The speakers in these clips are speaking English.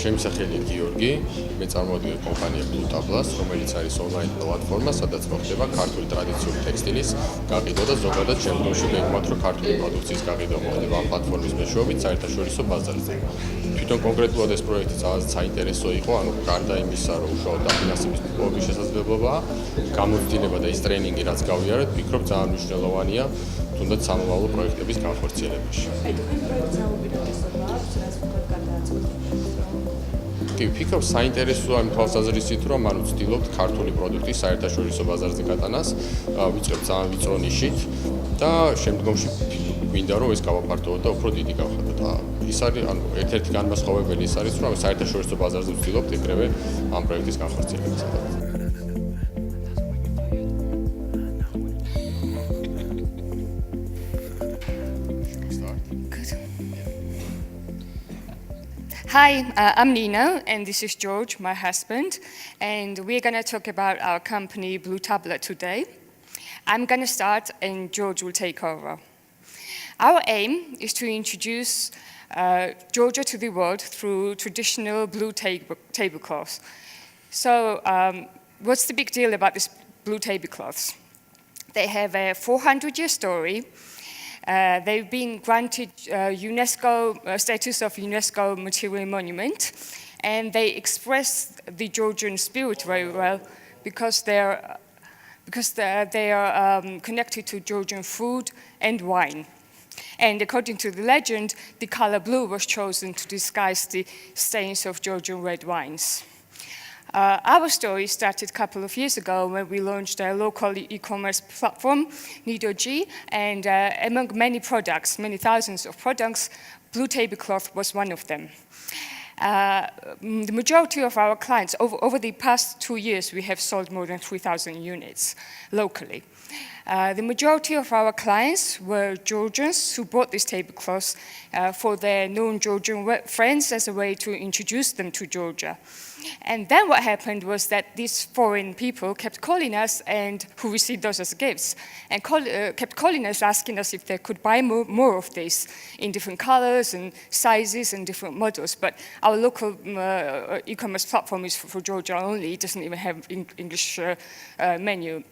შემსახელი გიორგი, მე წარმოვიდგინე კომპანია BlueTabla-ს, რომელიც არის ონლაინ პლატფორმა, სადაც მოხდება ქართული ტრადიციული ტექსტილის გაყიდვა და ზოგადად შემდგომში მეგმართ, რომ ქართული პროდუქციის გაყიდვა მოხდება ამ პლატფორმის მეშვეობით საერთაშორისო ბაზარზე. თვითონ კონკრეტულად ეს პროექტი ძალიან საინტერესო იყო, ანუ გარდა იმისა, რომ უშუალოდ დაფინანსების მოპოვების შესაძლებლობაა, გამოცდილება და ის ტრენინგი, რაც გავიარეთ, ვფიქრობ ძალიან მნიშვნელოვანია, თუნდაც სამომავლო პროექტების განხორციელებაში. ვფიქრობ, საინტერესოა იმ თვალსაზრისით, რომ ანუ ვცდილობთ ქართული პროდუქტის საერთაშორისო ბაზარზე გატანას, ვიწყებთ ძალიან ვიწრო ნიშით და შემდგომში გვინდა რომ ეს გავაფართოვოთ და უფრო დიდი გავხადოთ. ის არის ანუ ერთ-ერთი განმასხვავებელი ის არის, რომ საერთაშორისო ბაზარზე ვცდილობთ ეგრევე ამ პროექტის განხორციელებას. Hi, I'm Nina, and this is George, my husband, and we're going to talk about our company, BlueTabla, today. I'm going to start, and George will take over. Our aim is to introduce Georgia to the world through traditional blue tablecloths. So, what's the big deal about this blue tablecloths? They have a 400-year story. They've been granted status of UNESCO Material Monument, and they express the Georgian spirit very well because they are connected to Georgian food and wine. And according to the legend, the color blue was chosen to disguise the stains of Georgian red wines. Our story started a couple of years ago when we launched a local e-commerce platform, Nido-G, and among many products, many thousands of products, blue tablecloth was one of them. The majority of our clients, over the past 2 years, we have sold more than 3,000 units locally. The majority of our clients were Georgians who bought these tablecloths for their non-Georgian friends as a way to introduce them to Georgia. And then what happened was that these foreign people kept calling us and who received those as gifts and kept calling us asking us if they could buy more of these in different colors and sizes and different models. But our local e-commerce platform is for Georgia only. It doesn't even have English menu.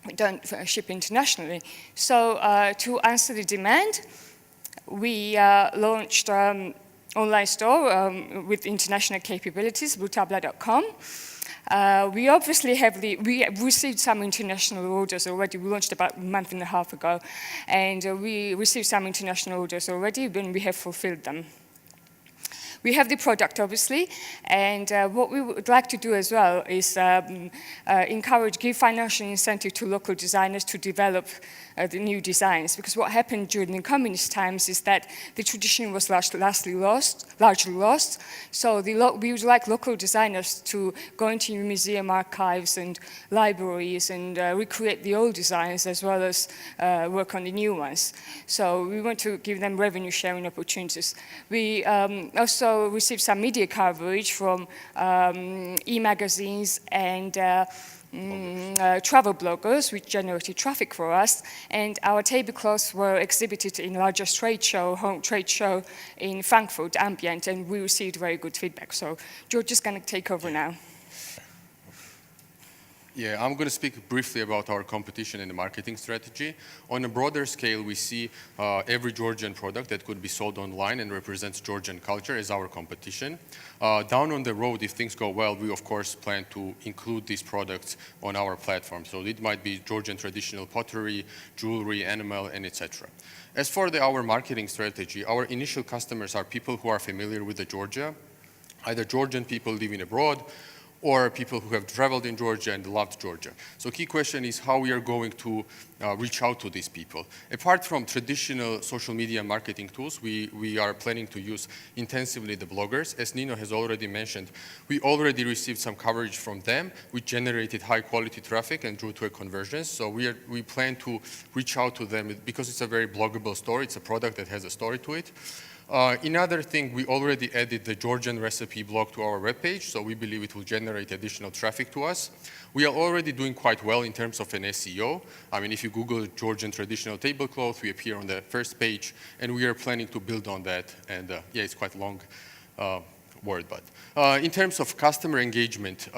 We don't ship internationally. So to answer the demand, we launched online store with international capabilities, BlueTabla.com. We obviously we received some international orders already. We launched about a month and a half ago, and we received some international orders already when we have fulfilled them. We have the product, obviously, and what we would like to do as well is give financial incentive to local designers to develop the new designs. Because what happened during the communist times is that the tradition was largely lost. So we would like local designers to go into museum archives and libraries and recreate the old designs as well as work on the new ones. So we want to give them revenue sharing opportunities. We also received some media coverage from e-magazines and travel bloggers, which generated traffic for us, and our tablecloths were exhibited in largest home trade show in Frankfurt, Ambient, and we received very good feedback. So George is going to take over now. Yeah, I'm going to speak briefly about our competition and the marketing strategy. On a broader scale, we see every Georgian product that could be sold online and represents Georgian culture as our competition. Down on the road, if things go well, we of course plan to include these products on our platform. So it might be Georgian traditional pottery, jewelry, animal, and etc. As for our marketing strategy, our initial customers are people who are familiar with Georgia, either Georgian people living abroad, or people who have traveled in Georgia and loved Georgia. So key question is how we are going to reach out to these people. Apart from traditional social media marketing tools, we are planning to use intensively the bloggers. As Nino has already mentioned, we already received some coverage from them, which generated high quality traffic and drew to a conversion. So we plan to reach out to them because it's a very bloggable story. It's a product that has a story to it. Another thing, we already added the Georgian recipe blog to our webpage, so we believe it will generate additional traffic to us. We are already doing quite well in terms of an SEO. I mean, if you Google Georgian traditional tablecloth, we appear on the first page, and we are planning to build on that. And yeah, it's quite long word, but in terms of customer engagement,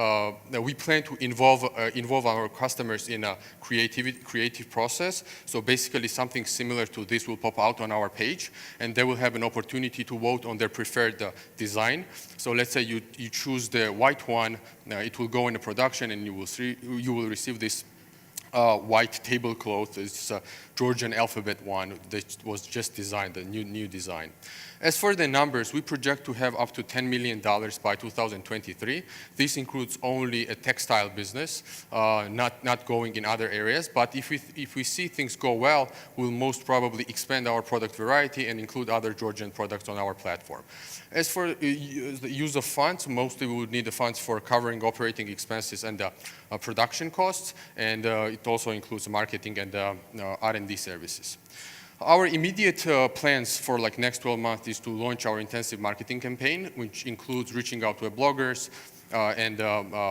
we plan to involve our customers in a creative process. So basically something similar to this will pop out on our page, and they will have an opportunity to vote on their preferred design. So let's say you choose the white one, it will go into production, and you will receive this white tablecloth. It's a Georgian alphabet one that was just designed, the new design. As for the numbers, we project to have up to $10 million by 2023. This includes only a textile business, not going in other areas. But if we see things go well, we'll most probably expand our product variety and include other Georgian products on our platform. As for the use of funds, mostly we would need the funds for covering operating expenses and production costs, and it also includes marketing and R&D services. Our immediate plans for next 12 months is to launch our intensive marketing campaign, which includes reaching out to bloggers and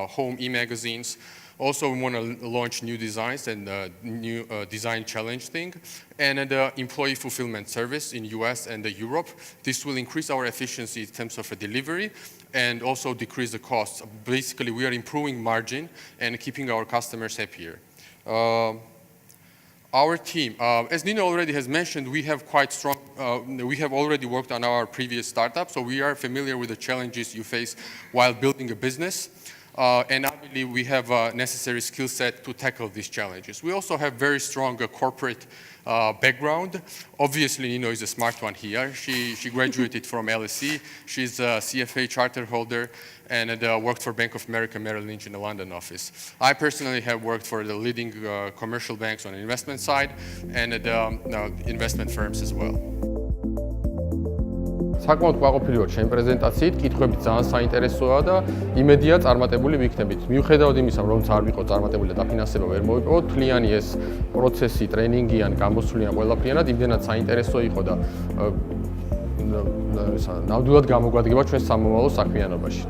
home e-magazines. Also, we want to launch new designs and new design challenge thing, and the employee fulfillment service in US and Europe. This will increase our efficiency in terms of delivery and also decrease the costs. Basically, we are improving margin and keeping our customers happier. Our team, as Nino already has mentioned, we have quite strong, we have already worked on our previous startup, so we are familiar with the challenges you face while building a business. And I believe we have a necessary skill set to tackle these challenges. We also have very strong corporate background. Obviously, Nino is a smart one here. She graduated from LSE. She's a CFA charter holder and worked for Bank of America Merrill Lynch in the London office. I personally have worked for the leading commercial banks on the investment side and investment firms as well. საკმაოდ ყვაყოფილი ვარ ჩემი პრეზენტაციით, კითხვები ძალიან საინტერესოა და იმედია წარმატებული ვიქნებით. მიუხედავად იმისა, რომ არ ვიყო წარმატებული და დაფინანსება ვერ მოვიპოვოთ, თლიანი ეს პროცესი, ტრენინგი ან გამოსვლი ან ყველაფრიანად იმდენად საინტერესო იყო და ნამდვილად გამოგვადგება ჩვენს სამომავლო საქმიანობაში.